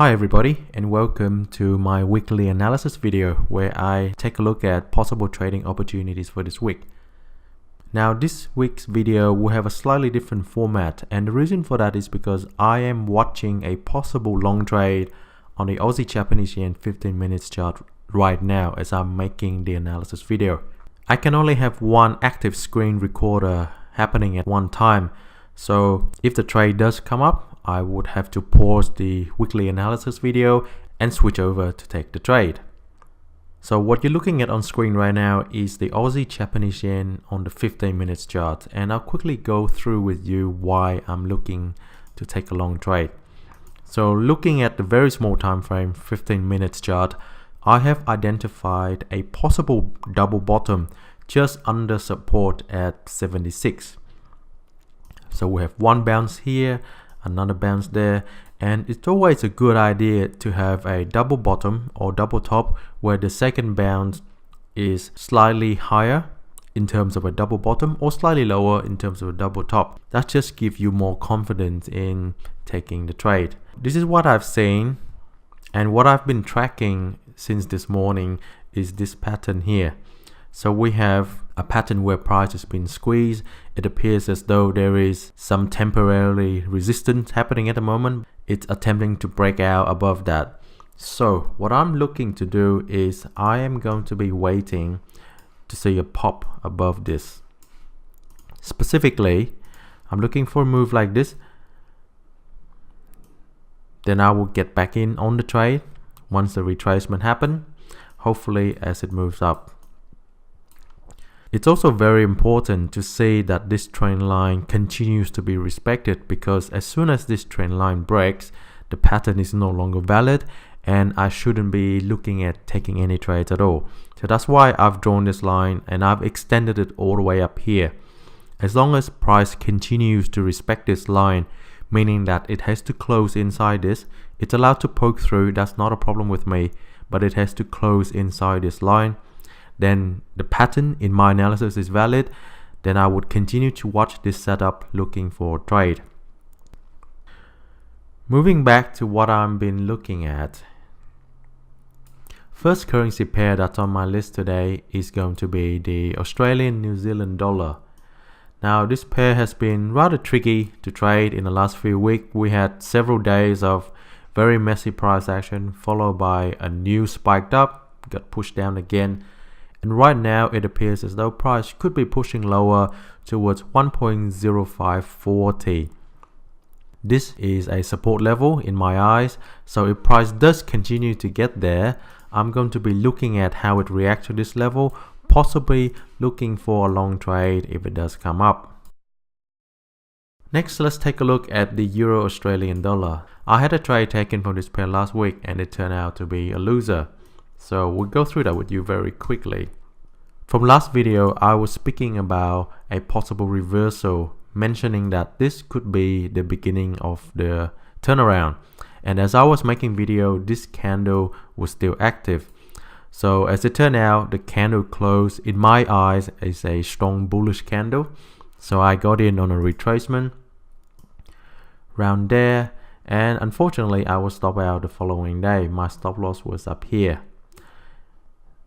Hi everybody, and welcome to my weekly analysis video where I take a look at possible trading opportunities for this week. Now this week's video will have a slightly different format, and the reason for that is because I am watching a possible long trade on the Aussie Japanese Yen 15 minutes chart right now as I'm making the analysis video. I can only have one active screen recorder happening at one time, so if the trade does come up, I would have to pause the weekly analysis video and switch over to take the trade. So what you're looking at on screen right now is the Aussie Japanese Yen on the 15 minutes chart, and I'll quickly go through with you why I'm looking to take a long trade. So looking at the very small time frame 15 minutes chart, I have identified a possible double bottom just under support at 76. So we have one bounce here, another bounce there, and it's always a good idea to have a double bottom or double top where the second bounce is slightly higher in terms of a double bottom or slightly lower in terms of a double top. That just gives you more confidence in taking the trade. This is what I've seen, and what I've been tracking since this morning is this pattern here. So we have a pattern where price has been squeezed. It appears as though there is some temporary resistance happening at the moment. It's attempting to break out above that. So what I'm looking to do is I am going to be waiting to see a pop above this. Specifically, I'm looking for a move like this. Then I will get back in on the trade once the retracement happens, hopefully as it moves up. It's also very important to see that this trend line continues to be respected, because as soon as this trend line breaks, the pattern is no longer valid and I shouldn't be looking at taking any trades at all. So that's why I've drawn this line and I've extended it all the way up here. As long as price continues to respect this line, meaning that it has to close inside this, it's allowed to poke through, that's not a problem with me, but it has to close inside this line. Then the pattern in my analysis is valid. Then I would continue to watch this setup looking for a trade. Moving back to what I've been looking at. First currency pair that's on my list today is going to be the Australian New Zealand dollar. Now this pair has been rather tricky to trade in the last few weeks. We had several days of very messy price action followed by a new spiked up, got pushed down again. And right now it appears as though price could be pushing lower towards 1.0540. This is a support level in my eyes, so if price does continue to get there, I'm going to be looking at how it reacts to this level, possibly looking for a long trade if it does come up. Next, let's take a look at the Euro Australian dollar. I had a trade taken from this pair last week and it turned out to be a loser. So we'll go through that with you very quickly. From last video, I was speaking about a possible reversal, mentioning that this could be the beginning of the turnaround. And as I was making video, this candle was still active. So as it turned out, the candle closed, in my eyes, is a strong bullish candle. So I got in on a retracement around there. And unfortunately, I was stopped out the following day. My stop loss was up here.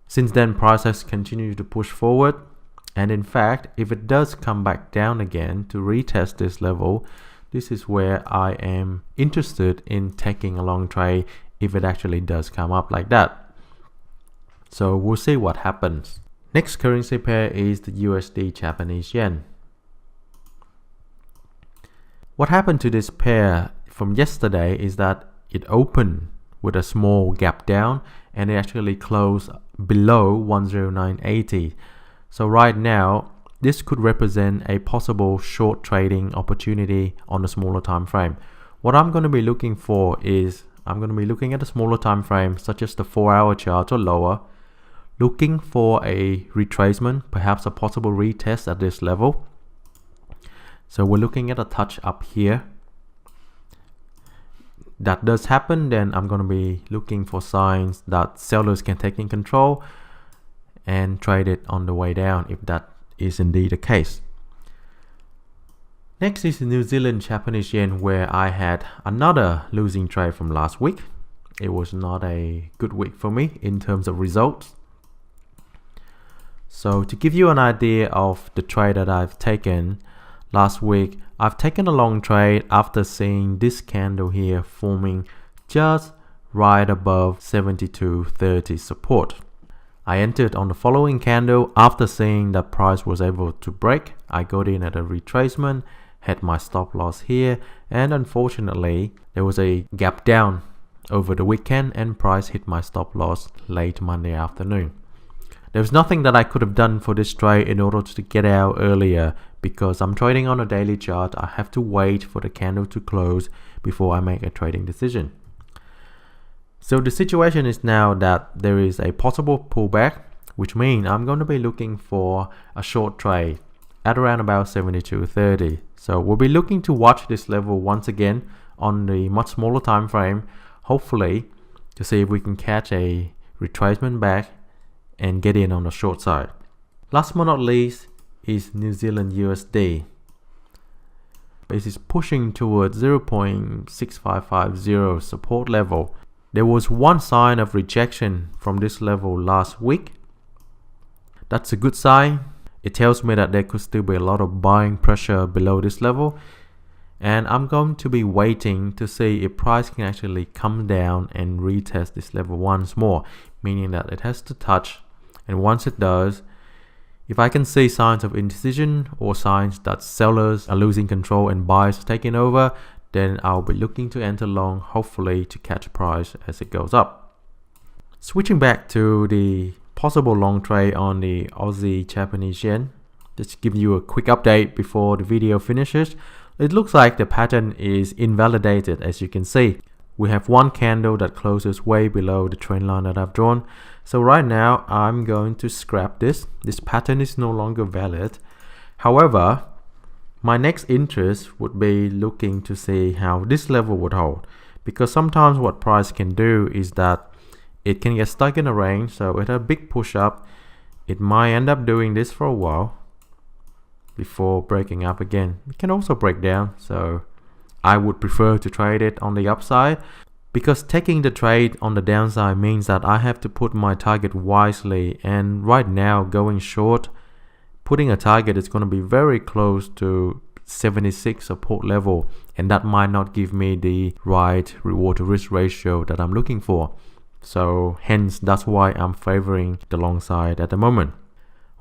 Since then, price has continued to push forward, and in fact, if it does come back down again to retest this level, this is where I am interested in taking a long trade if it actually does come up like that. So we'll see what happens. Next currency pair is the USD Japanese Yen. What happened to this pair from yesterday is that it opened with a small gap down and it actually closed below 109.80. So right now this could represent a possible short trading opportunity on a smaller time frame. What I'm going to be looking for is I'm going to be looking at a smaller time frame such as the 4-hour chart or lower, looking for a retracement, perhaps a possible retest at this level. So we're looking at a touch up here. That does happen, then I'm going to be looking for signs that sellers can take in control and trade it on the way down if that is indeed the case. Next is the New Zealand Japanese Yen, where I had another losing trade from last week. it was not a good week for me in terms of results. So to give you an idea of the trade that I've taken last week, I've taken a long trade after seeing this candle here forming just right above 72.30 support. I entered on the following candle after seeing that price was able to break. I got in at a retracement, had my stop loss here, and unfortunately there was a gap down over the weekend and price hit my stop loss late Monday afternoon. There was nothing that I could have done for this trade in order to get out earlier because I'm trading on a daily chart. I have to wait for the candle to close before I make a trading decision. So the situation is now that there is a possible pullback, which means I'm going to be looking for a short trade at around about 72.30. So we'll be looking to watch this level once again on the much smaller time frame, hopefully to see if we can catch a retracement back and get in on the short side. Last but not least is New Zealand USD. It is pushing towards 0.6550 support level. There was one sign of rejection from this level last week. That's a good sign. It tells me that there could still be a lot of buying pressure below this level. And I'm going to be waiting to see if price can actually come down and retest this level once more, meaning that it has to touch. And once it does, if I can see signs of indecision or signs that sellers are losing control and buyers are taking over, then I'll be looking to enter long, hopefully to catch price as it goes up. Switching back to the possible long trade on the Aussie Japanese yen, just to give you a quick update before the video finishes. It looks like the pattern is invalidated. As you can see, we have one candle that closes way below the trend line that I've drawn. So right now I'm going to scrap this. This pattern is no longer valid. However, my next interest would be looking to see how this level would hold, because sometimes what price can do is that it can get stuck in a range. So at a big push up, it might end up doing this for a while before breaking up again. It can also break down, so I would prefer to trade it on the upside, because taking the trade on the downside means that I have to put my target wisely, and right now going short, putting a target is going to be very close to 76 support level, and that might not give me the right reward to risk ratio that I'm looking for. So hence that's why I'm favoring the long side at the moment.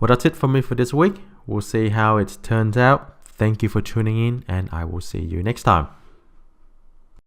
Well, that's it for me for this week. We'll see how it turns out. Thank you for tuning in, and I will see you next time.